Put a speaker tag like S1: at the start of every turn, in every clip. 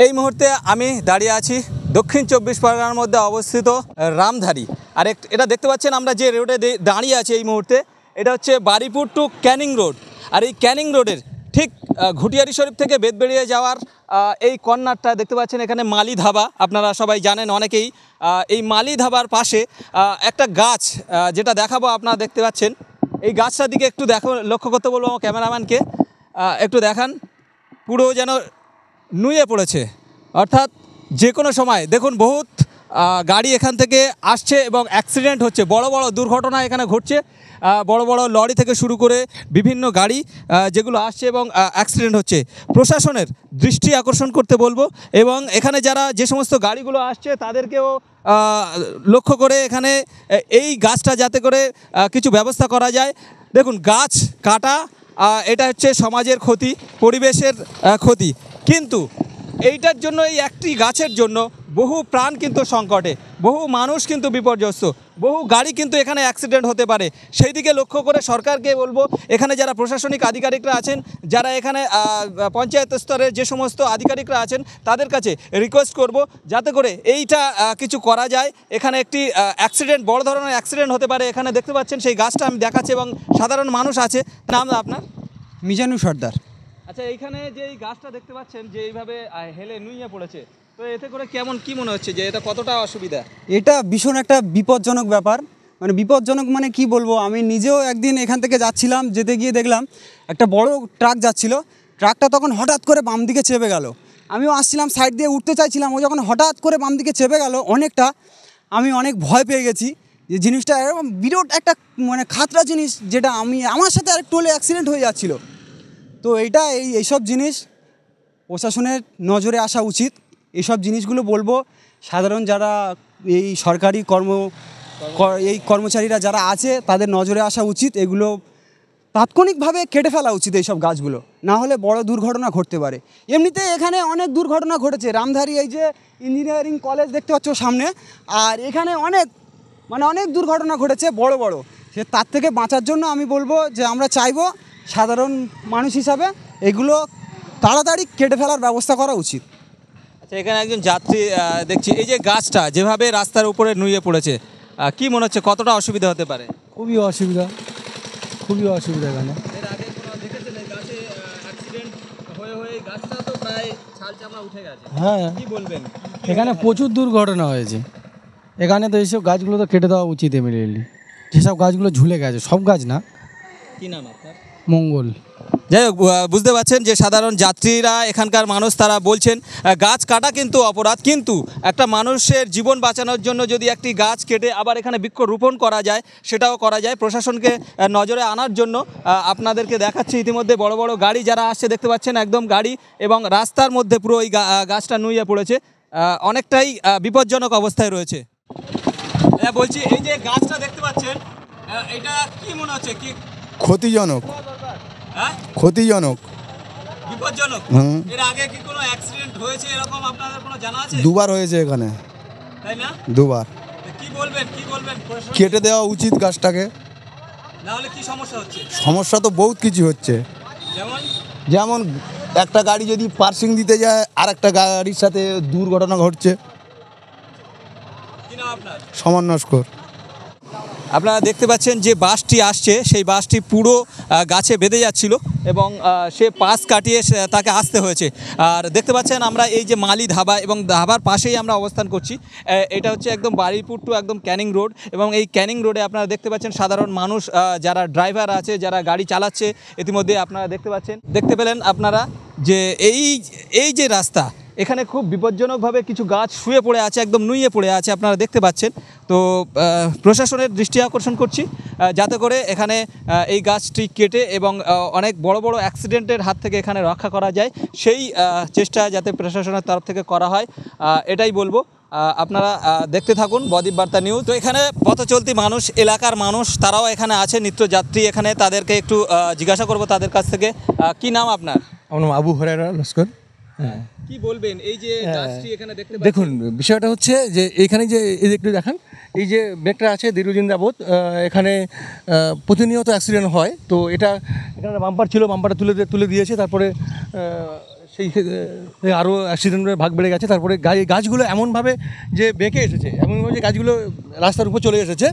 S1: এই মুহূর্তে আমি দাঁড়িয়ে আছি দক্ষিণ চব্বিশ পরগনার মধ্যে অবস্থিত রামধারী। আর এটা দেখতে পাচ্ছেন আমরা যে রোডে দাঁড়িয়ে আছি এই মুহূর্তে, এটা হচ্ছে বারুইপুর টু ক্যানিং রোড। আর এই ক্যানিং রোডের ঠিক ঘুটিয়ারি শরীফ থেকে বেতবেড়িয়ে যাওয়ার এই কর্নারটা দেখতে পাচ্ছেন, এখানে মালি ধাবা, আপনারা সবাই জানেন অনেকেই। এই মালি ধাবার পাশে একটা গাছ যেটা দেখাবো, আপনারা দেখতে পাচ্ছেন। এই গাছটার দিকে একটু লক্ষ্য করতে বলবো আমার ক্যামেরাম্যানকে, একটু দেখান। পুরো যেন নুয়ে পড়েছে, অর্থাৎ যে কোনো সময় দেখুন বহুত গাড়ি এখান থেকে আসছে এবং অ্যাক্সিডেন্ট হচ্ছে, বড় বড় দুর্ঘটনা এখানে ঘটছে। বড় বড় লরি থেকে শুরু করে বিভিন্ন গাড়ি যেগুলো আসছে এবং অ্যাক্সিডেন্ট হচ্ছে। প্রশাসনের দৃষ্টি আকর্ষণ করতে বলবো, এবং এখানে যে সমস্ত গাড়িগুলো আসছে তাদেরকেও লক্ষ্য করে এখানে এই গাছটা যাতে করে কিছু ব্যবস্থা করা যায়। দেখুন, গাছ কাটা এটা হচ্ছে সমাজের ক্ষতি, পরিবেশের ক্ষতি, কিন্তু এইটার জন্য, এই একটি গাছের জন্য বহু প্রাণ কিন্তু সংকটে, বহু মানুষ কিন্তু বিপর্যস্ত, বহু গাড়ি কিন্তু এখানে অ্যাক্সিডেন্ট হতে পারে। সেই দিকে লক্ষ্য করে সরকারকে বলবো, এখানে যারা প্রশাসনিক আধিকারিকরা আছেন, যারা এখানে পঞ্চায়েত স্তরের যে সমস্ত আধিকারিকরা আছেন, তাদের কাছে রিকোয়েস্ট করব যাতে করে এইটা কিছু করা যায়। এখানে একটি অ্যাক্সিডেন্ট, বড় ধরনের অ্যাক্সিডেন্ট হতে পারে। এখানে দেখতে পাচ্ছেন সেই গাছটা আমি দেখাচ্ছি এবং সাধারণ মানুষ আছে। নাম আপনার?
S2: মিজানু সর্দার।
S1: আচ্ছা, এইখানে যে এই গাছটা দেখতে পাচ্ছেন যে এইভাবে হেলে নুয়ে পড়েছে, তো এতে করে কি মনে হচ্ছে যে এটা কতটা অসুবিধা?
S2: এটা ভীষণ একটা বিপজ্জনক ব্যাপার। মানে বিপজ্জনক মানে কি বলবো, আমি নিজেও একদিন এখান থেকে যাচ্ছিলাম, যেতে গিয়ে দেখলাম একটা বড় ট্রাক যাচ্ছিল। ট্রাকটা তখন হঠাৎ করে বাম দিকে চেপে গেল। আমিও আসছিলাম, সাইড দিয়ে উঠতে চাইছিলাম, ও যখন হঠাৎ করে বাম দিকে চেপে গেল অনেকটা, আমি অনেক ভয় পেয়ে গেছি যে জিনিসটা এরকম বিরাট একটা মানে খাতরা জিনিস, যেটা আমার সাথে আরেকটু হলে অ্যাক্সিডেন্ট হয়ে যাচ্ছিলো। তো এইসব জিনিস প্রশাসনের নজরে আসা উচিত। এইসব জিনিসগুলো বলবো সাধারণ যারা এই সরকারি কর্মচারীরা যারা আছে তাদের নজরে আসা উচিত। এগুলো তাৎক্ষণিকভাবে কেটে ফেলা উচিত এইসব গাছগুলো, না হলে বড় দুর্ঘটনা ঘটতে পারে। এমনিতে এখানে অনেক দুর্ঘটনা ঘটেছে। রামধারী এই যে ইঞ্জিনিয়ারিং কলেজ দেখতে পাচ্ছ সামনে, আর এখানে অনেক দুর্ঘটনা ঘটেছে বড় বড়। তার থেকে বাঁচার জন্য আমি বলবো যে আমরা চাইবো সাধারণ মানুষ হিসাবে এগুলো তাড়াতাড়ি কেটে ফেলার ব্যবস্থা করা উচিত।
S1: আচ্ছা, এখানে একজন যাত্রী দেখছি, এই যে গাছটা যেভাবে রাস্তার উপরে নুয়ে পড়েছে, কি মনে হচ্ছে কতটা অসুবিধা হতে পারে?
S3: খুবই অসুবিধা এখানে।
S1: এর আগে কোনো দেখেছেন এই গাছে অ্যাক্সিডেন্ট হয়ে গাছটা তো প্রায় ছাল চামড়া উঠে গেছে?
S3: হ্যাঁ,
S1: কি বলবেন?
S3: এখানে প্রচুর দুর্ঘটনা হয়েছে। এখানে তো এইসব গাছগুলো তো কেটে দেওয়া উচিত ইমিডিয়েটলি। যেসব গাছগুলো ঝুলে গেছে, সব গাছ না।
S1: কি নাম আপনার?
S3: মঙ্গল।
S1: যাই হোক, বুঝতে পারছেন যে সাধারণ যাত্রীরা, এখানকার মানুষ, তারা বলছেন গাছ কাটা কিন্তু অপরাধ, কিন্তু একটা মানুষের জীবন বাঁচানোর জন্য যদি একটি গাছ কেটে আবার এখানে বৃক্ষরোপণ করা যায়, সেটাও করা যায়। প্রশাসনকে নজরে আনার জন্য আপনাদেরকে দেখাচ্ছি, ইতিমধ্যে বড় বড় গাড়ি যারা আসছে দেখতে পাচ্ছেন, একদম গাড়ি এবং রাস্তার মধ্যে পুরো এই গাছটা নুয়ে পড়েছে, অনেকটাই বিপজ্জনক অবস্থায় রয়েছে। বলছি, এই যে গাছটা দেখতে পাচ্ছেন, এটা কি মনে হচ্ছে, কি
S4: ক্ষতিজনক? ক্ষতিজনক,
S1: বিপজ্জনক। এর আগে কি কোনো অ্যাক্সিডেন্ট হয়েছে এরকম আপনাদের কোনো জানা আছে?
S4: দুবার হয়েছে এখানে,
S1: তাই না?
S4: দুবার।
S1: কি বলবেন?
S4: কেটে দেওয়া উচিত গাছটাকে,
S1: না হলে কি সমস্যা হচ্ছে?
S4: সমস্যা তো বহুত কিছু হচ্ছে। যেমন একটা গাড়ি যদি পার্সিং দিতে যায়, আর একটা গাড়ির সাথে দুর্ঘটনা ঘটছে।
S1: কি নাম আপনার?
S4: সমান নস্কর।
S1: আপনারা দেখতে পাচ্ছেন যে বাসটি আসছে, সেই বাসটি পুরো গাছে বেঁধে যাচ্ছিল এবং সে পাশ কাটিয়ে তাকে আসতে হয়েছে। আর দেখতে পাচ্ছেন আমরা এই যে মালি ধাবা, এবং ধাবার পাশেই আমরা অবস্থান করছি। এটা হচ্ছে একদম বারুইপুর টু একদম ক্যানিং রোড, এবং এই ক্যানিং রোডে আপনারা দেখতে পাচ্ছেন সাধারণ মানুষ, যারা ড্রাইভার আছে, যারা গাড়ি চালাচ্ছে, ইতিমধ্যে আপনারা দেখতে পেলেন আপনারা যে এই যে রাস্তা, এখানে খুব বিপজ্জনকভাবে কিছু গাছ শুয়ে পড়ে আছে, একদম নুয়ে পড়ে আছে, আপনারা দেখতে পাচ্ছেন। তো প্রশাসনের দৃষ্টি আকর্ষণ করছি যাতে করে এখানে এই গাছটি কেটে এবং অনেক বড় বড় অ্যাক্সিডেন্টের হাত থেকে এখানে রক্ষা করা যায়, সেই চেষ্টা যাতে প্রশাসনের তরফ থেকে করা হয়, এটাই বলবো। আপনারা দেখতে থাকুন বদ্বীপ বার্তা নিউজ। তো এখানে পথচলতি মানুষ, এলাকার মানুষ, তারাও এখানে আছে, নিত্যযাত্রী এখানে, তাদেরকে একটু জিজ্ঞাসা করব তাদের কাছ থেকে। কি নাম আপনার?
S5: আমার নাম আবু হরেরা লস্কর।
S1: হ্যাঁ, কি বলবেন? এই যে গাছটি এখানে
S5: দেখুন, বিষয়টা হচ্ছে যে এখানে যে একটু দেখান, এই যে ব্রেকটা আছে দীর্ঘদিন যাবৎ এখানে প্রতিনিয়ত অ্যাক্সিডেন্ট হয়। তো এখানে বাম্পার ছিল, বাম্পারটা তুলে দিয়েছে, তারপরে সেই আরও অ্যাক্সিডেন্টের ভাগ বেড়ে গেছে। তারপরে গাছগুলো এমনভাবে যে বেঁকে এসেছে, এমনভাবে যে গাছগুলো রাস্তার উপর চলে এসেছে,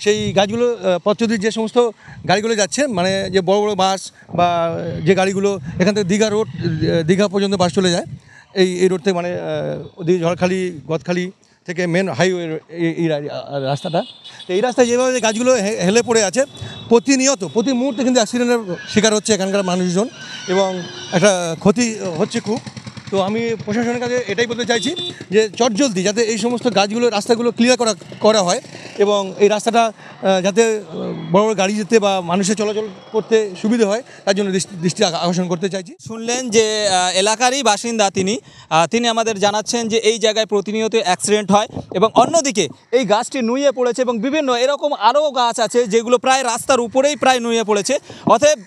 S5: সেই গাছগুলো পথ দিয়ে যে সমস্ত গাড়িগুলো যাচ্ছে, মানে যে বড় বড় বাস বা যে গাড়িগুলো এখান থেকে দীঘা পর্যন্ত বাস চলে যায়, এই রোড থেকে, মানে ওদিকে ঝড়খালি গদখালি থেকে মেন হাইওয়ে এই রাস্তাটা, তো এই রাস্তায় যেভাবে গাছগুলো হেলে পড়ে আছে, প্রতি মুহূর্তে কিন্তু অ্যাক্সিডেন্টের শিকার হচ্ছে এখানকার মানুষজন এবং একটা ক্ষতি হচ্ছে খুব। তো আমি প্রশাসনের কাছে এটাই বলতে চাইছি যে চটজলদি যাতে এই সমস্ত রাস্তাগুলো ক্লিয়ার করা হয় এবং এই রাস্তাটা যাতে বড় বড় গাড়ি যেতে বা মানুষের চলাচল করতে সুবিধে হয়, তার জন্য দৃষ্টি আকর্ষণ করতে চাইছি।
S1: শুনলেন যে এলাকারই বাসিন্দা তিনি আমাদের জানাচ্ছেন যে এই জায়গায় প্রতিনিয়ত অ্যাক্সিডেন্ট হয় এবং অন্যদিকে এই গাছটি নুয়ে পড়েছে এবং বিভিন্ন এরকম আরও গাছ আছে যেগুলো প্রায় রাস্তার উপরেই প্রায় নুয়ে পড়েছে। অতএব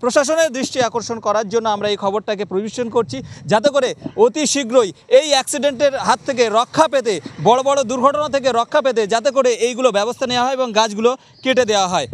S1: প্রশাসনের দৃষ্টি আকর্ষণ করার জন্য আমরা এই খবরটাকে পরিবেশন করছি, যাতে করে অতি শীঘ্রই এই অ্যাক্সিডেন্টের হাত থেকে রক্ষা পেতে, বড় বড় দুর্ঘটনা থেকে রক্ষা পেতে যাতে করে এইগুলো ব্যবস্থা নেওয়া হয় এবং গাছগুলো কেটে দেওয়া হয়।